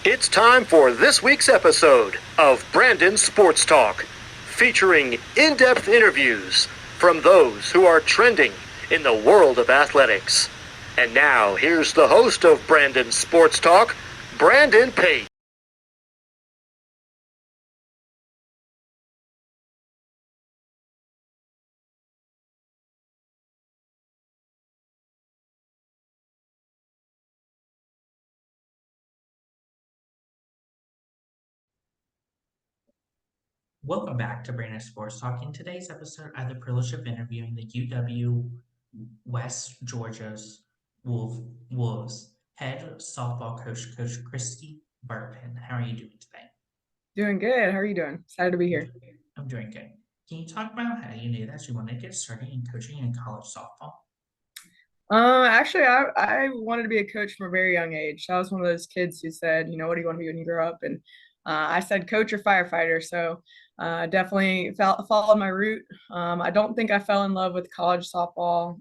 It's time for this week's episode of Brandon Sports Talk, featuring in-depth interviews from those who are trending in the world of athletics. And now, here's the host of Brandon Sports Talk, Brandon Pate. Welcome back to Brandon Sports Talk. In today's episode, I had the privilege of interviewing the UW West Georgia's Wolves head softball coach, Coach Kristy Burton. How are you doing today? Doing good. How are you doing? Excited to be I'm here. doing, I'm doing good. Can you talk about how you knew that you wanted to get started in coaching in college softball? Actually, I wanted to be a coach from a very young age. I was one of those kids who said, what do you want to be when you grow up? And I said coach or firefighter. So definitely followed my route. I don't think I fell in love with college softball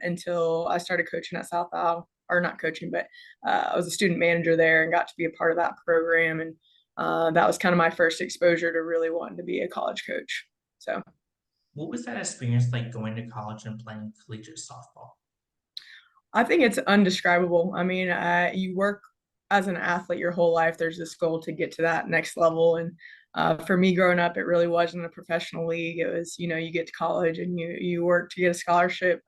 until I started coaching at South Al, or not coaching, but I was a student manager there and got to be a part of that program. And that was kind of my first exposure to really wanting to be a college coach. So. What was that experience like going to college and playing collegiate softball? I think it's undescribable. I mean, you work as an athlete your whole life. There's this goal to get to that next level. And for me growing up, it really wasn't a professional league. It was, you get to college and you work to get a scholarship.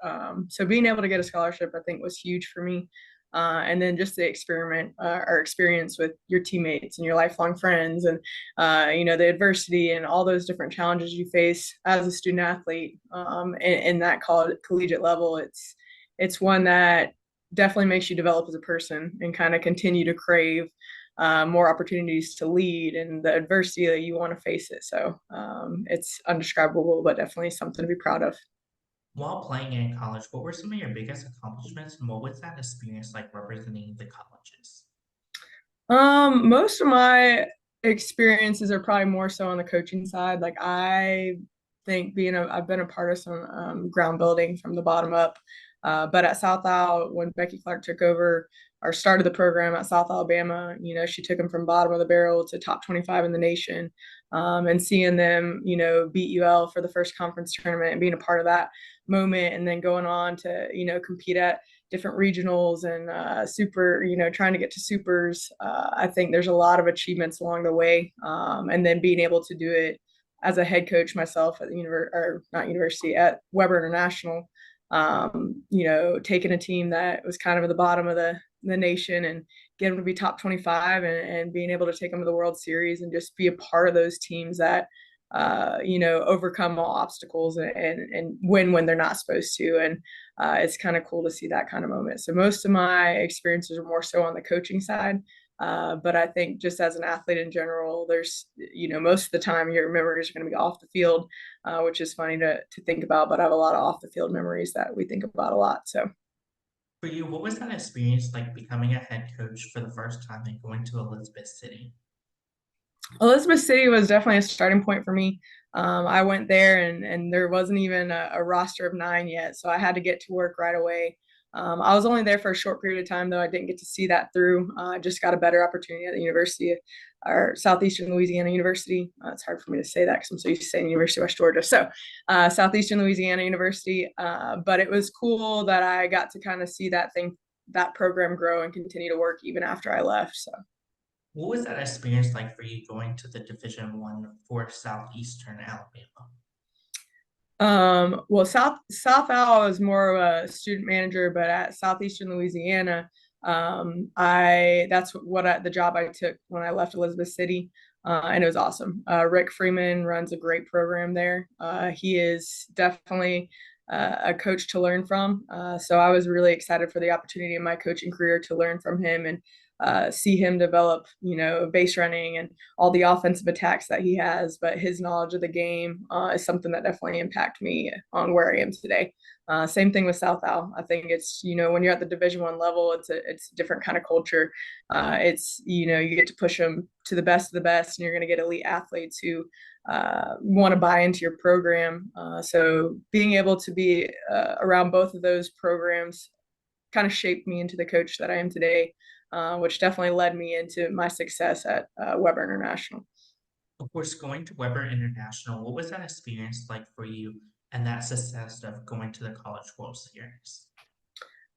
So being able to get a scholarship, I think, was huge for me. And then just the experience with your teammates and your lifelong friends and, the adversity and all those different challenges you face as a student athlete in that collegiate level. It's one that definitely makes you develop as a person and kind of continue to crave more opportunities to lead and the adversity that you want to face it. So it's undescribable, but definitely something to be proud of. While playing in college, what were some of your biggest accomplishments and what was that experience like representing the colleges? Most of my experiences are probably more so on the coaching side. Like I think I've been a part of some ground building from the bottom up. But at South Al, when Becky Clark took over or started the program at South Alabama, she took them from bottom of the barrel to top 25 in the nation. And seeing them, beat UL for the first conference tournament and being a part of that moment and then going on to, compete at different regionals and trying to get to supers. I think there's a lot of achievements along the way. And then being able to do it as a head coach myself at the not university, at Weber International, taking a team that was kind of at the bottom of the nation and get them to be top 25 and being able to take them to the World Series and just be a part of those teams that, overcome all obstacles and win when they're not supposed to. And it's kind of cool to see that kind of moment. So most of my experiences are more so on the coaching side. But I think just as an athlete in general, there's, most of the time your memories are going to be off the field, which is funny to think about, but I have a lot of off the field memories that we think about a lot. So For you, what was that experience like becoming a head coach for the first time and going to Elizabeth City? Elizabeth City was definitely a starting point for me. I went there and there wasn't even a roster of 9 yet. So I had to get to work right away. I was only there for a short period of time, though. I didn't get to see that through. I just got a better opportunity at the University or Southeastern Louisiana University. It's hard for me to say that because I'm so used to saying University of West Georgia. So Southeastern Louisiana University. But it was cool that I got to kind of see that program grow and continue to work even after I left. So. What was that experience like for you going to the Division One for Southeastern Alabama? Well, South Al is more of a student manager, but at Southeastern Louisiana, that's the job I took when I left Elizabeth City, and it was awesome. Rick Freeman runs a great program there. He is definitely a coach to learn from. So I was really excited for the opportunity in my coaching career to learn from him and see him develop, base running and all the offensive attacks that he has. But his knowledge of the game is something that definitely impacted me on where I am today. Same thing with South Al. I think it's, when you're at the Division I level, it's a different kind of culture. It's, you get to push them to the best of the best, and you're going to get elite athletes who want to buy into your program. So being able to be around both of those programs kind of shaped me into the coach that I am today. which definitely led me into my success at Weber International. Of course, going to Weber International, what was that experience like for you and that success of going to the College World Series?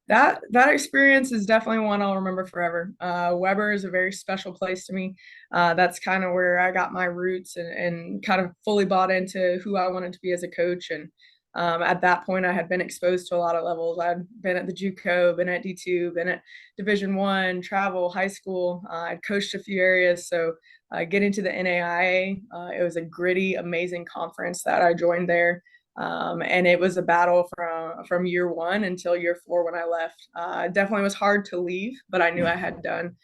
That experience is definitely one I'll remember forever. Weber is a very special place to me. That's kind of where I got my roots and kind of fully bought into who I wanted to be as a coach. And at that point, I had been exposed to a lot of levels. I'd been at the JUCO, been at D2, been at Division One, travel, high school. I'd coached a few areas. So getting to the NAIA, it was a gritty, amazing conference that I joined there. And it was a battle from year one until year four when I left. It definitely was hard to leave, but I knew I had done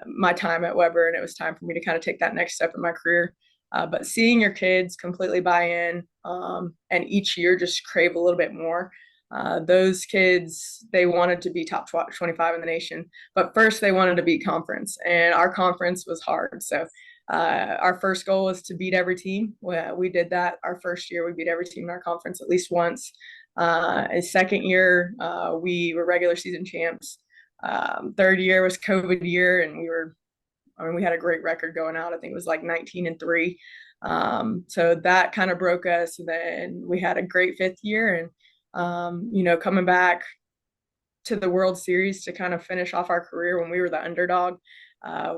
my time at Weber, and it was time for me to kind of take that next step in my career. But seeing your kids completely buy in and each year just crave a little bit more. Those kids, they wanted to be top 25 in the nation, but first they wanted to beat conference, and our conference was hard. So our first goal was to beat every team. We did that our first year. We beat every team in our conference at least once. Second year, we were regular season champs. Third year was COVID year, and we had a great record going out. I think it was like 19-3. So that kind of broke us. Then we had a great fifth year, and coming back to the World Series to kind of finish off our career when we were the underdog.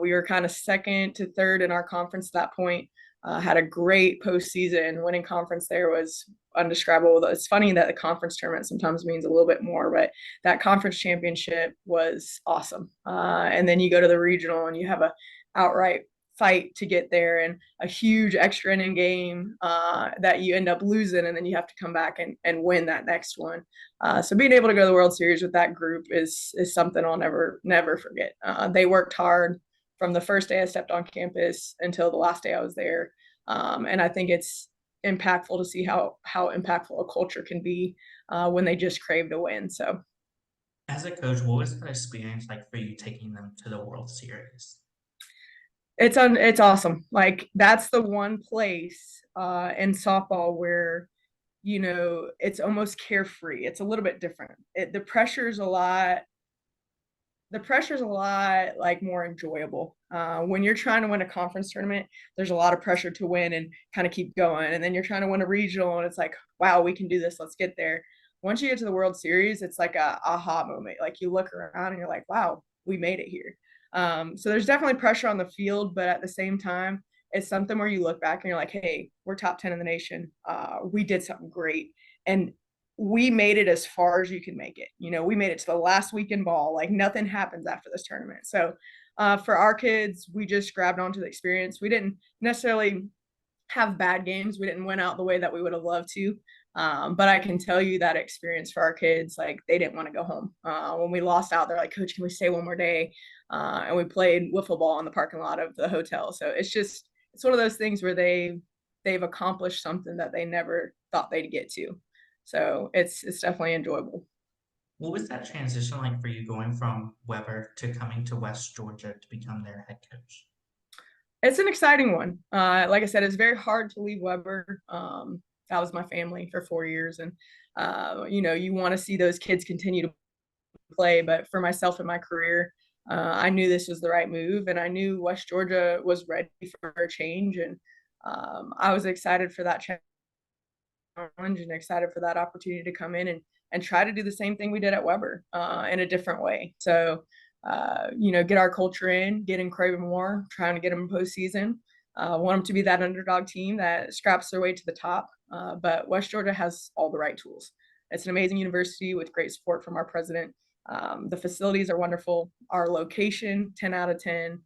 We were kind of second to third in our conference at that point. Had a great postseason. Winning conference there was undescribable. It's funny that the conference tournament sometimes means a little bit more, but that conference championship was awesome. And then you go to the regional and you have a outright fight to get there and a huge extra inning game that you end up losing, and then you have to come back and win that next one. So being able to go to the World Series with that group is something I'll never forget. They worked hard from the first day I stepped on campus until the last day I was there. And I think it's impactful to see how impactful a culture can be when they just crave to win. So As a coach, what was that experience like for you taking them to the World Series? it's awesome. Like that's the one place in softball where it's almost carefree. It's a little bit different. The pressure's a lot like more enjoyable. When you're trying to win a conference tournament, there's a lot of pressure to win and kind of keep going. And then you're trying to win a regional and it's like, wow, we can do this. Let's get there. Once you get to the World Series, it's like a aha moment. Like you look around and you're like, wow, we made it here. So there's definitely pressure on the field, but at the same time, it's something where you look back and you're like, hey, we're top 10 in the nation. We did something great. And we made it as far as you can make it. We made it to the last weekend ball. Like nothing happens after this tournament. So for our kids, we just grabbed onto the experience. We didn't necessarily have bad games. We didn't win out the way that we would have loved to. But I can tell you that experience for our kids, like they didn't want to go home. When we lost out, they're like, Coach, can we stay one more day? And we played wiffle ball in the parking lot of the hotel. So it's one of those things where they've accomplished something that they never thought they'd get to. So it's definitely enjoyable. What was that transition like for you going from Weber to coming to West Georgia to become their head coach? It's an exciting one. Like I said, it's very hard to leave Weber. That was my family for 4 years. And, you want to see those kids continue to play. But for myself and my career, I knew this was the right move. And I knew West Georgia was ready for a change. And I was excited for that challenge and excited for that opportunity to come in and try to do the same thing we did at Weber in a different way. So, get our culture in, get in craving more, trying to get them postseason. Want them to be that underdog team that scraps their way to the top. But West Georgia has all the right tools. It's an amazing university with great support from our president. The facilities are wonderful. Our location, 10 out of 10.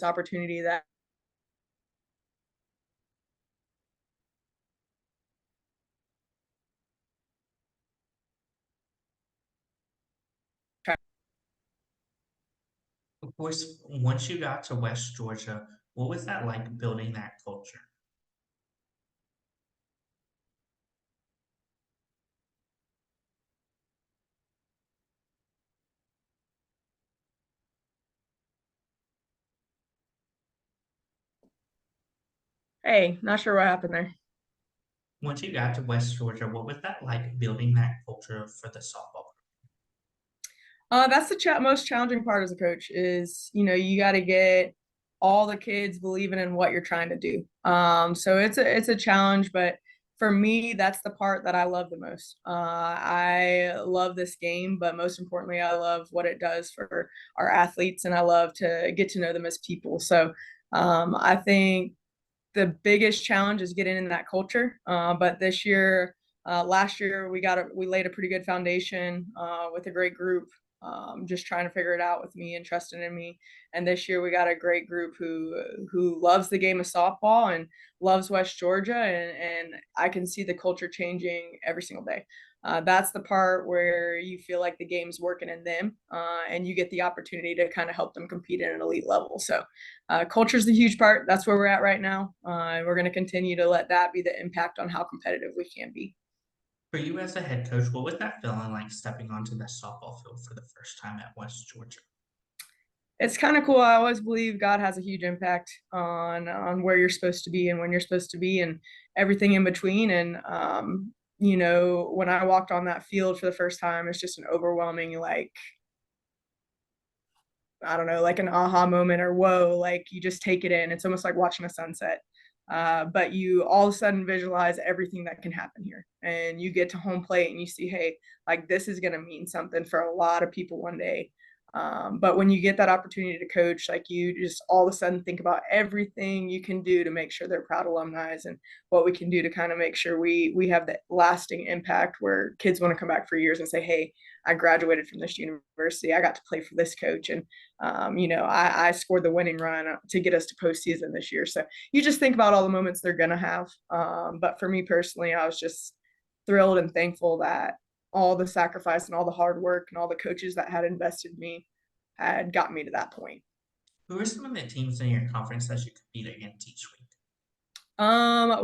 Opportunity that Of course, once you got to West Georgia, what was that like building that culture? Hey, not sure what happened there. Once you got to West Georgia, what was that like building that culture for the softball? That's the most challenging part as a coach is, you got to get all the kids believing in what you're trying to do. So it's a challenge, but for me, that's the part that I love the most. I love this game, but most importantly, I love what it does for our athletes, and I love to get to know them as people. So I think the biggest challenge is getting in that culture. But this year, last year we laid a pretty good foundation with a great group, just trying to figure it out with me and trusting in me. And this year we got a great group who loves the game of softball and loves West Georgia, and I can see the culture changing every single day. That's the part where you feel like the game's working in them, and you get the opportunity to kind of help them compete at an elite level. So culture is the huge part. That's where we're at right now. We're going to continue to let that be the impact on how competitive we can be. For you as a head coach, what was that feeling like stepping onto the softball field for the first time at West Georgia? It's kind of cool. I always believe God has a huge impact on where you're supposed to be and when you're supposed to be and everything in between. And when I walked on that field for the first time, it's just an overwhelming, like, I don't know, like an aha moment or whoa, like you just take it in. It's almost like watching a sunset. But you all of a sudden visualize everything that can happen here. And you get to home plate and you see, hey, like this is going to mean something for a lot of people one day. But when you get that opportunity to coach, like you just all of a sudden think about everything you can do to make sure they're proud alumni and what we can do to kind of make sure we have that lasting impact where kids want to come back for years and say, hey, I graduated from this university. I got to play for this coach. And, I scored the winning run to get us to postseason this year. So you just think about all the moments they're going to have. But for me personally, I was just thrilled and thankful that all the sacrifice and all the hard work and all the coaches that had invested in me had got me to that point. Who are some of the teams in your conference that you compete against each week?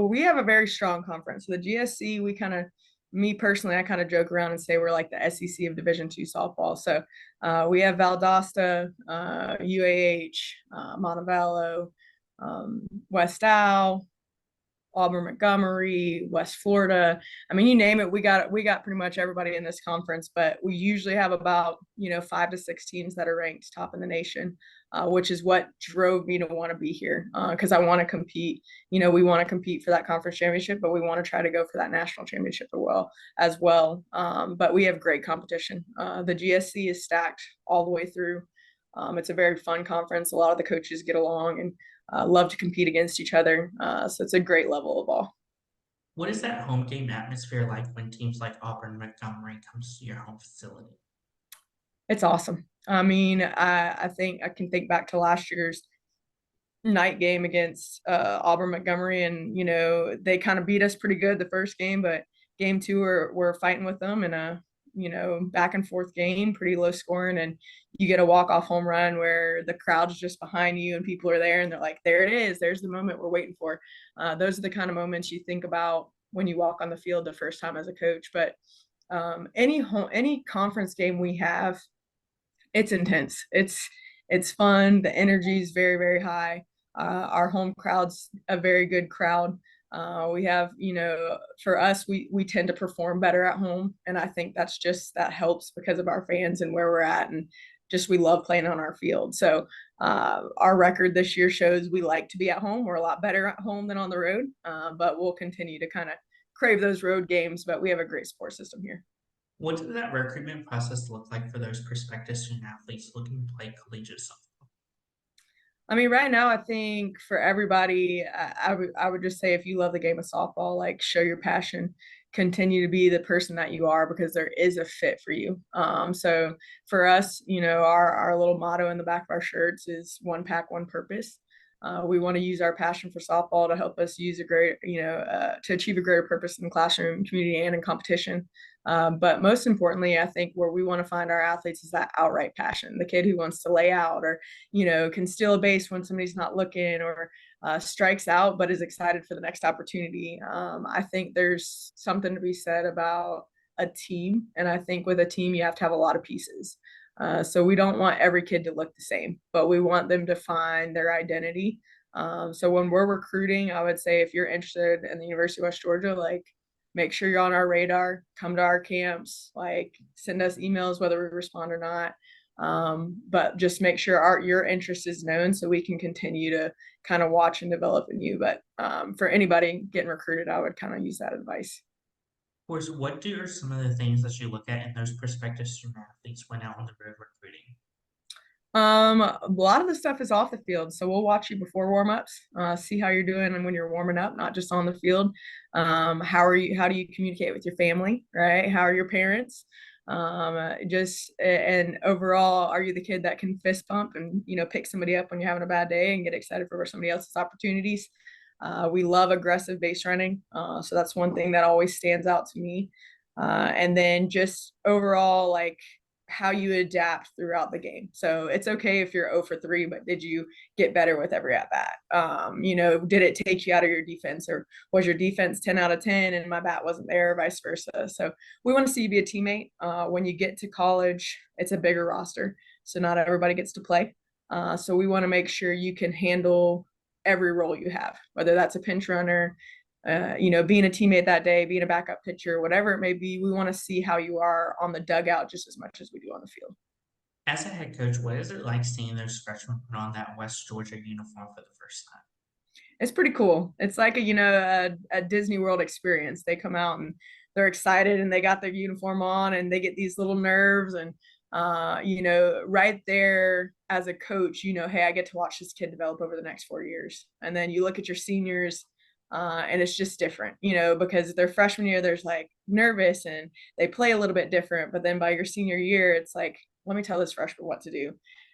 We have a very strong conference. The GSC, me personally, I kind of joke around and say we're like the SEC of Division II softball. So we have Valdosta, UAH, Montevallo, West Al, Auburn Montgomery, West Florida. I mean, you name it, we got pretty much everybody in this conference, but we usually have about, 5 to 6 teams that are ranked top in the nation, which is what drove me to want to be here. Because I want to compete. We want to compete for that conference championship, but we want to try to go for that national championship as well. But we have great competition. The GSC is stacked all the way through. It's a very fun conference. A lot of the coaches get along and love to compete against each other. So it's a great level of ball. What is that home game atmosphere like when teams like Auburn Montgomery comes to your home facility? It's awesome. I mean, I think I can think back to last year's night game against Auburn Montgomery, and they kind of beat us pretty good the first game, but game two we're fighting with them in a back and forth game, pretty low scoring, and you get a walk-off home run where the crowd's just behind you and people are there and they're like, there it is, there's the moment we're waiting for. Those are the kind of moments you think about when you walk on the field the first time as a coach. But any conference game we have, it's intense. It's fun. The energy is very, very high. Our home crowd's a very good crowd. We have, for us, we tend to perform better at home, and I think that helps because of our fans and where we're at, and just we love playing on our field. So our record this year shows we like to be at home. We're a lot better at home than on the road, but we'll continue to kind of crave those road games. But we have a great support system here. What did that recruitment process look like for those prospective student athletes looking to play collegiate softball? I mean, right now, I think for everybody, I would just say if you love the game of softball, like show your passion, continue to be the person that you are because there is a fit for you. So for us, our little motto in the back of our shirts is one pack, one purpose. We want to use our passion for softball to help us use to achieve a greater purpose in the classroom, community, and in competition. But most importantly, I think where we want to find our athletes is that outright passion, the kid who wants to lay out or, can steal a base when somebody's not looking or strikes out, but is excited for the next opportunity. I think there's something to be said about a team. And I think with a team, you have to have a lot of pieces. So we don't want every kid to look the same, but we want them to find their identity So when we're recruiting, I would say if you're interested in the University of West Georgia, like make sure you're on our radar, come to our camps, like send us emails whether we respond or not. But just make sure your interest is known so we can continue to kind of watch and develop in you. But for anybody getting recruited, I would kind of use that advice. Of course, what are some of the things that you look at in those prospective student athletes when out on the road recruiting? A lot of the stuff is off the field, so we'll watch you before warmups, see how you're doing and when you're warming up, not just on the field. How do you communicate with your family, right? How are your parents? And overall, are you the kid that can fist bump and pick somebody up when you're having a bad day and get excited for somebody else's opportunities? We love aggressive base running, so that's one thing that always stands out to me. And then just overall, like how you adapt throughout the game. So it's okay if you're 0 for 3, but did you get better with every at bat? Did it take you out of your defense, or was your defense 10 out of 10 and my bat wasn't there, vice versa? So we want to see you be a teammate. When you get to college, it's a bigger roster, so not everybody gets to play. So we want to make sure you can handle every role you have, whether that's a pinch runner, being a teammate that day, being a backup pitcher, whatever it may be. We want to see how you are on the dugout just as much as we do on the field. As a head coach, what is it like seeing those freshmen put on that West Georgia uniform for the first time? It's pretty cool. It's like a Disney World experience. They come out and they're excited and they got their uniform on and they get these little nerves and right there as a coach, hey, I get to watch this kid develop over the next 4 years. And then you look at your seniors, and it's just different, because their freshman year, there's like nervous and they play a little bit different. But then by your senior year, it's like, let me tell this freshman what to do.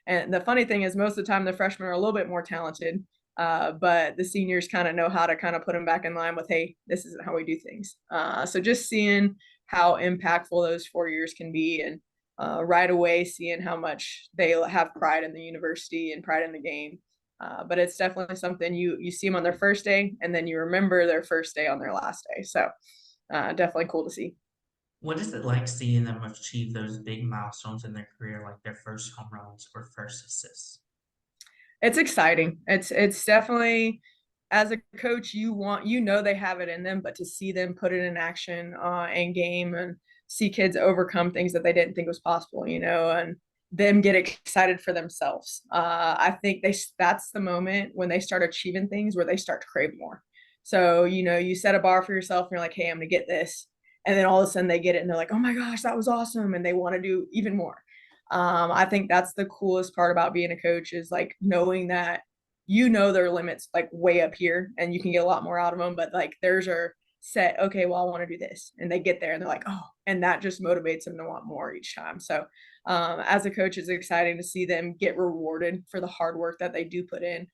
And the funny thing is, most of the time, the freshmen are a little bit more talented, but the seniors kind of know how to kind of put them back in line with, hey, this isn't how we do things. So just seeing how impactful those 4 years can be, and right away seeing how much they have pride in the university and pride in the game. But it's definitely something you see them on their first day, and then you remember their first day on their last day. So definitely cool to see. What is it like seeing them achieve those big milestones in their career, like their first home runs or first assists? It's exciting. It's definitely, as a coach, they have it in them, but to see them put it in action in game and see kids overcome things that they didn't think was possible, and them get excited for themselves. I think that's the moment when they start achieving things where they start to crave more. So, you set a bar for yourself and you're like, hey, I'm gonna get this. And then all of a sudden they get it and they're like, oh my gosh, that was awesome. And they want to do even more. I think that's the coolest part about being a coach, is like knowing that their limits like way up here and you can get a lot more out of them, but like theirs are set. Okay, well, I want to do this, and they get there and they're like, oh, and that just motivates them to want more each time. So as a coach, it's exciting to see them get rewarded for the hard work that they do put in.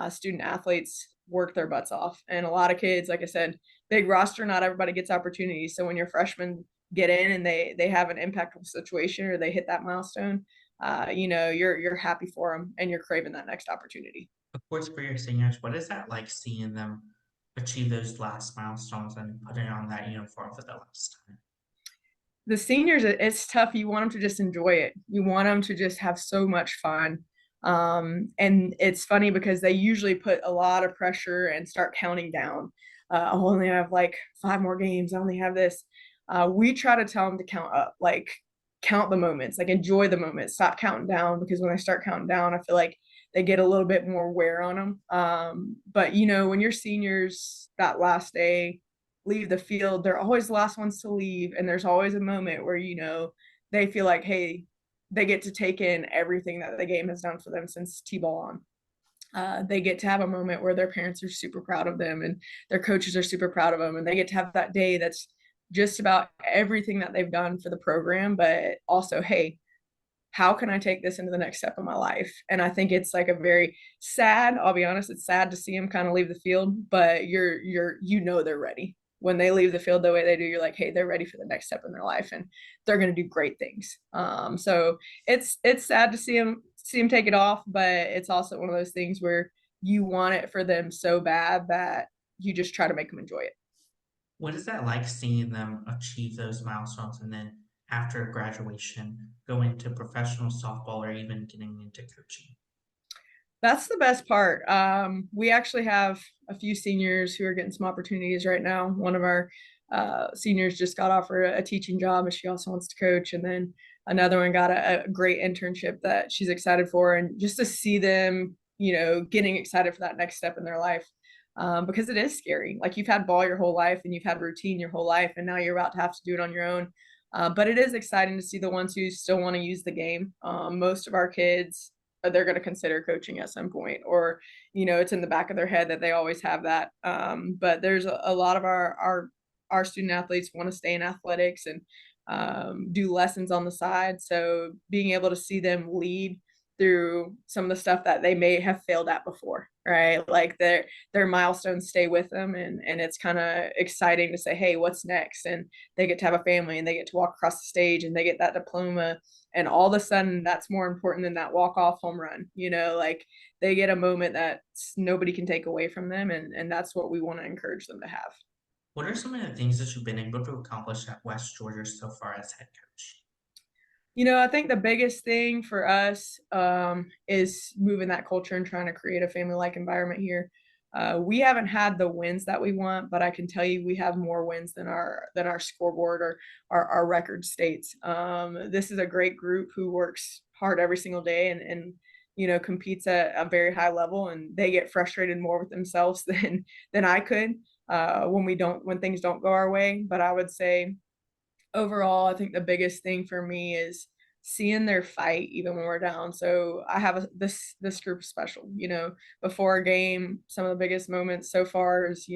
Student athletes work their butts off, and a lot of kids, like I said, big roster, not everybody gets opportunities. So when your freshmen get in and they have an impactful situation or they hit that milestone, you're happy for them and you're craving that next opportunity. Of course, for your seniors, what is that like seeing them achieve those last milestones and putting on that uniform for the last time? The seniors, it's tough. You want them to just enjoy it. You want them to just have so much fun. And it's funny because they usually put a lot of pressure and start counting down. I only have like 5 more games. I only have this. We try to tell them to count up, like count the moments, like enjoy the moments, stop counting down, because when I start counting down, I feel like they get a little bit more wear on them. But when your seniors that last day leave the field, they're always the last ones to leave. And there's always a moment where, they feel like, hey, they get to take in everything that the game has done for them since T-ball on. They get to have a moment where their parents are super proud of them and their coaches are super proud of them. And they get to have that day that's just about everything that they've done for the program, but also, hey, how can I take this into the next step of my life? And I think it's like a very sad, I'll be honest, it's sad to see them kind of leave the field, but they're ready. When they leave the field the way they do, you're like, hey, they're ready for the next step in their life and they're going to do great things. So it's sad to see them take it off, but it's also one of those things where you want it for them so bad that you just try to make them enjoy it. What is that like seeing them achieve those milestones and then after graduation go into professional softball or even getting into coaching? That's the best part. We actually have a few seniors who are getting some opportunities right now. One of our seniors just got offered a teaching job, and she also wants to coach. And then another one got a great internship that she's excited for. And just to see them, getting excited for that next step in their life, because it is scary. Like you've had ball your whole life, and you've had routine your whole life, and now you're about to have to do it on your own. But it is exciting to see the ones who still want to use the game. Most of our kids, they're going to consider coaching at some point, or it's in the back of their head that they always have that. But there's a lot of our student athletes want to stay in athletics and do lessons on the side, so being able to see them lead through some of the stuff that they may have failed at before, right? Like their milestones stay with them, and it's kind of exciting to say, hey, what's next? And they get to have a family, and they get to walk across the stage, and they get that diploma, and all of a sudden that's more important than that walk-off home run. Like they get a moment that nobody can take away from them, and that's what we want to encourage them to have. What are some of the things that you've been able to accomplish at West Georgia so far as head coach? I think the biggest thing for us is moving that culture and trying to create a family-like environment here. We haven't had the wins that we want, but I can tell you we have more wins than our scoreboard or our record states. This is a great group who works hard every single day and competes at a very high level, and they get frustrated more with themselves than I could when things don't go our way. But I would say overall, I think the biggest thing for me is seeing their fight even when we're down. So I have this group special. Before a game, some of the biggest moments so far is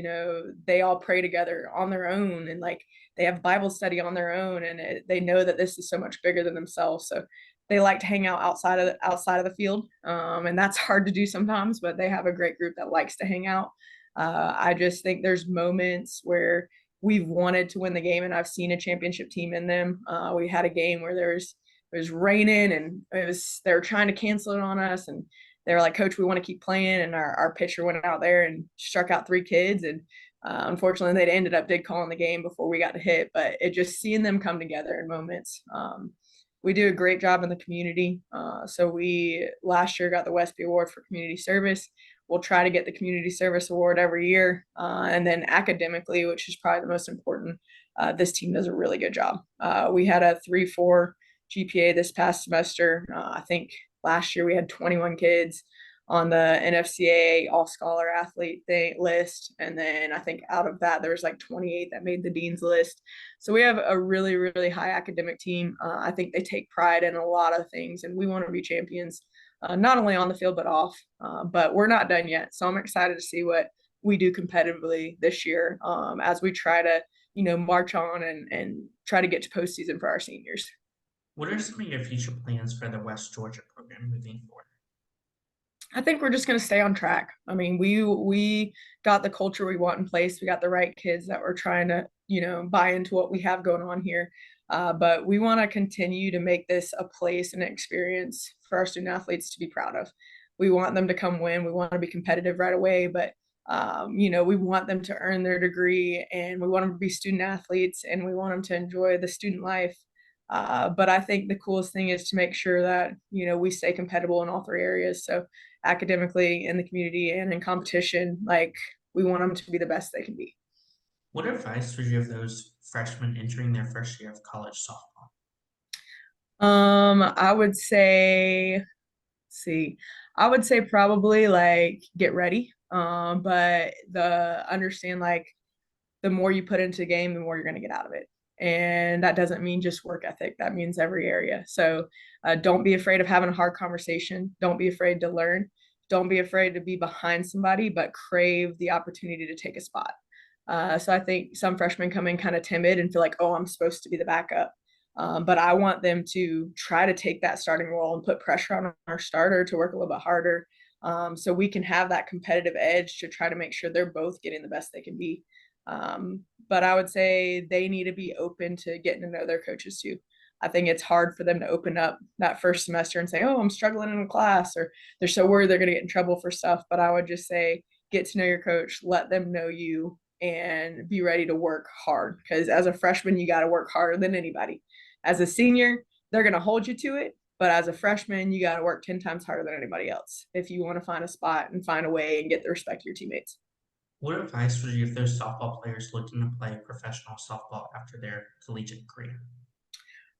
they all pray together on their own, and like they have Bible study on their own, and they know that this is so much bigger than themselves. So they like to hang out outside of the field, and that's hard to do sometimes. But they have a great group that likes to hang out. I just think there's moments where we've wanted to win the game, and I've seen a championship team in them. We had a game where it was raining, and they were trying to cancel it on us, and they were like, "Coach, we want to keep playing." And our pitcher went out there and struck out 3 kids, and unfortunately, did calling the game before we got to hit. But it just seeing them come together in moments. We do a great job in the community. So we last year got the Westby Award for community service. We'll try to get the community service award every year. And then academically, which is probably the most important, this team does a really good job. We had a 3.4 GPA this past semester. I think last year we had 21 kids on the NFCA all-scholar athlete list. And then I think out of that, there was like 28 that made the dean's list. So we have a really, really high academic team. I think they take pride in a lot of things, and we want to be champions, not only on the field but off. But we're not done yet. So I'm excited to see what we do competitively this year, as we try to, march on and try to get to postseason for our seniors. What are some of your future plans for the West Georgia program moving forward? I think we're just going to stay on track. I mean, we got the culture we want in place. We got the right kids that we're trying to, buy into what we have going on here. But we want to continue to make this a place and an experience for our student athletes to be proud of. We want them to come win. We want to be competitive right away, but we want them to earn their degree, and we want them to be student athletes, and we want them to enjoy the student life. But I think the coolest thing is to make sure that we stay compatible in all 3 areas. So academically, in the community, and in competition, like we want them to be the best they can be. What advice would you give those freshmen entering their first year of college softball? I would say, see, I would say probably like get ready. But the understand like the more you put into the game, the more you're going to get out of it. And that doesn't mean just work ethic. That means every area. So don't be afraid of having a hard conversation. Don't be afraid to learn. Don't be afraid to be behind somebody, but crave the opportunity to take a spot. So I think some freshmen come in kind of timid and feel like, oh, I'm supposed to be the backup. But I want them to try to take that starting role and put pressure on our starter to work a little bit harder, so we can have that competitive edge to try to make sure they're both getting the best they can be. But I would say they need to be open to getting to know their coaches too. I think it's hard for them to open up that first semester and say, oh, I'm struggling in a class, or they're so worried they're going to get in trouble for stuff. But I would just say, get to know your coach, let them know you, and be ready to work hard. Because as a freshman, you got to work harder than anybody. As a senior, they're going to hold you to it, But as a freshman, you got to work 10 times harder than anybody else if you want to find a spot and find a way and get the respect of your teammates. What advice would you give those softball players looking to play professional softball after their collegiate career?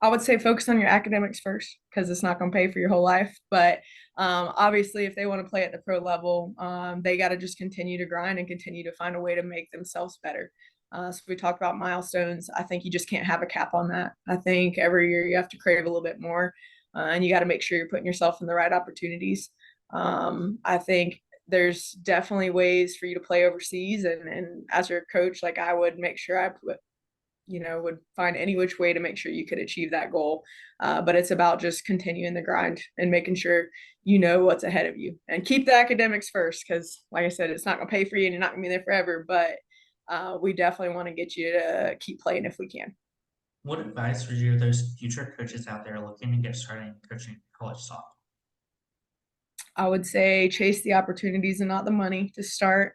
I would say focus on your academics first because it's not going to pay for your whole life. But obviously, if they want to play at the pro level, they got to just continue to grind and continue to find a way to make themselves better. So we talked about milestones. I think you just can't have a cap on that. I think every year you have to crave a little bit more, and you got to make sure you're putting yourself in the right opportunities. I think there's definitely ways for you to play overseas, and as your coach, like I would make sure I put would find any which way to make sure you could achieve that goal. But it's about just continuing the grind and making sure you know what's ahead of you and keep the academics first. Cause like I said, it's not gonna pay for you and you're not gonna be there forever, but we definitely want to get you to keep playing if we can. What advice would you give those future coaches out there looking to get started in coaching college softball? I would say chase the opportunities and not the money to start.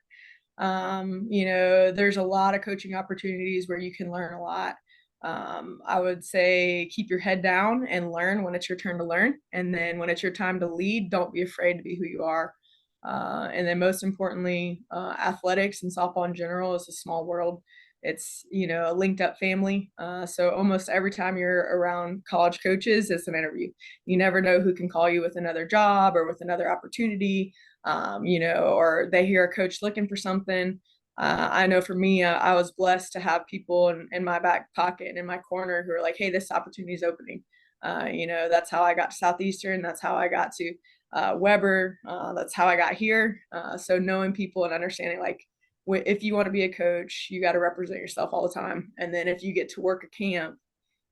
There's a lot of coaching opportunities where you can learn a lot. I would say keep your head down and learn when it's your turn to learn. And then when it's your time to lead, don't be afraid to be who you are. And then most importantly, athletics and softball in general is a small world. It's, a linked up family. So almost every time you're around college coaches, it's an interview. You never know who can call you with another job or with another opportunity, or they hear a coach looking for something. I know for me, I was blessed to have people in my back pocket and in my corner who are like, hey, this opportunity is opening. That's how I got to Southeastern. That's how I got to Weber. That's how I got here. So knowing people and understanding like, if you want to be a coach, you got to represent yourself all the time. And then if you get to work a camp,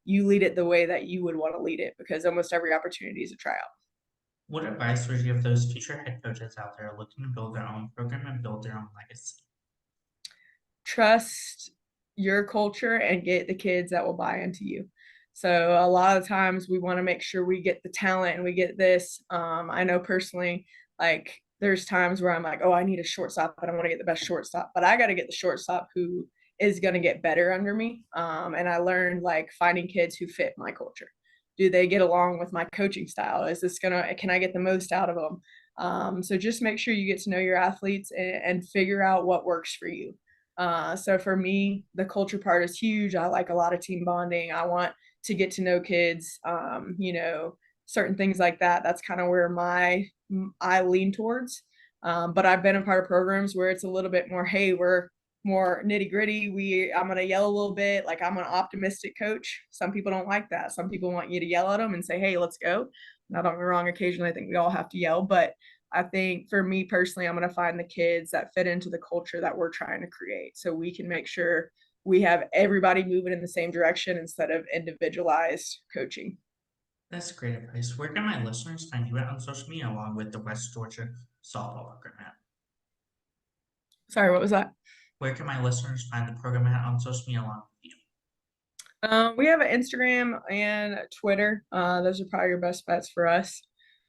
you lead it the way that you would want to lead it because almost every opportunity is a tryout. What advice would you give those future head coaches out there looking to build their own program and build their own legacy? Trust your culture and get the kids that will buy into you. So a lot of times we want to make sure we get the talent and we get this. I know personally, like there's times where I'm like, oh, I need a shortstop, but I want to get the best shortstop. But I got to get the shortstop who is going to get better under me. And I learned like finding kids who fit my culture. Do they get along with my coaching style? Can I get the most out of them? So just make sure you get to know your athletes and figure out what works for you. So for me, the culture part is huge. I like a lot of team bonding. I want to get to know kids, certain things like that. That's kind of where I lean towards. But I've been a part of programs where it's a little bit more, hey, we're more nitty gritty. I'm going to yell a little bit. Like I'm an optimistic coach. Some people don't like that. Some people want you to yell at them and say, hey, let's go. Now, don't get me wrong. Occasionally I think we all have to yell, but I think for me personally, I'm going to find the kids that fit into the culture that we're trying to create so we can make sure we have everybody moving in the same direction instead of individualized coaching. That's great advice. Where can my listeners find you out on social media along with the West Georgia softball program at? Sorry, what was that? Where can my listeners find the program at on social media along with you? We have an Instagram and Twitter. Those are probably your best bets for us.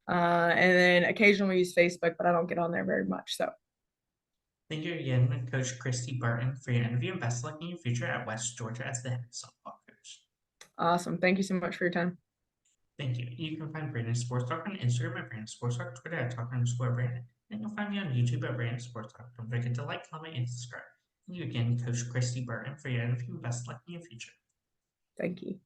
And then occasionally we use Facebook, but I don't get on there very much. So thank you again, Coach Kristy Burton, for your interview and best of luck in your future at West Georgia as the head softball coach. Awesome. Thank you so much for your time. Thank you. You can find Brandon Sports Talk on Instagram at Brandon Sports Talk, Twitter at Talk_Brandon, and you'll find me on YouTube at Brandon Sports Talk. Don't forget to like, comment, and subscribe. Thank you again, Coach Kristy Burton, for your interview and best of luck in your future. Thank you.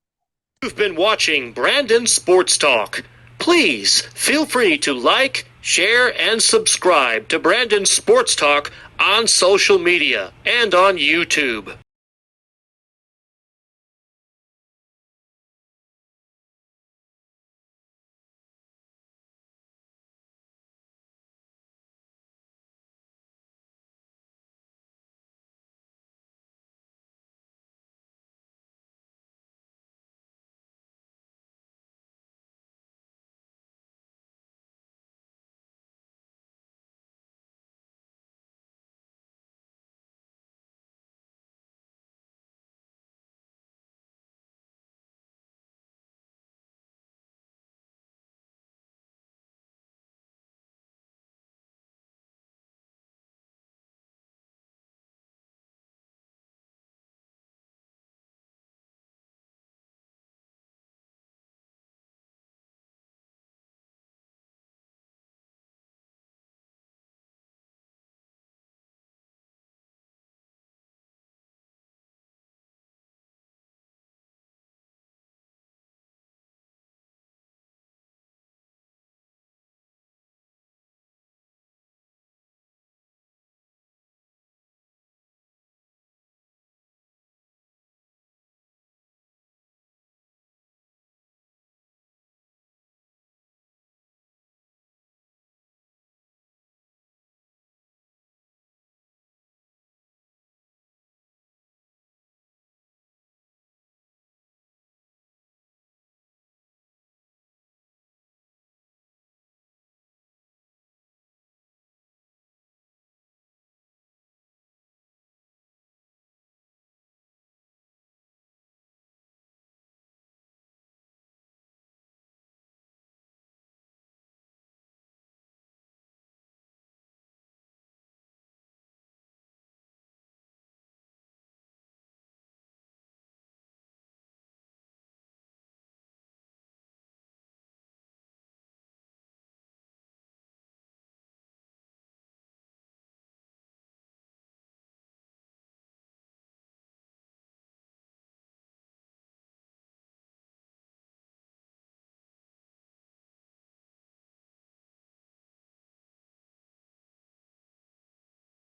You've been watching Brandon Sports Talk. Please feel free to like, share, and subscribe to Brandon Sports Talk on social media and on YouTube.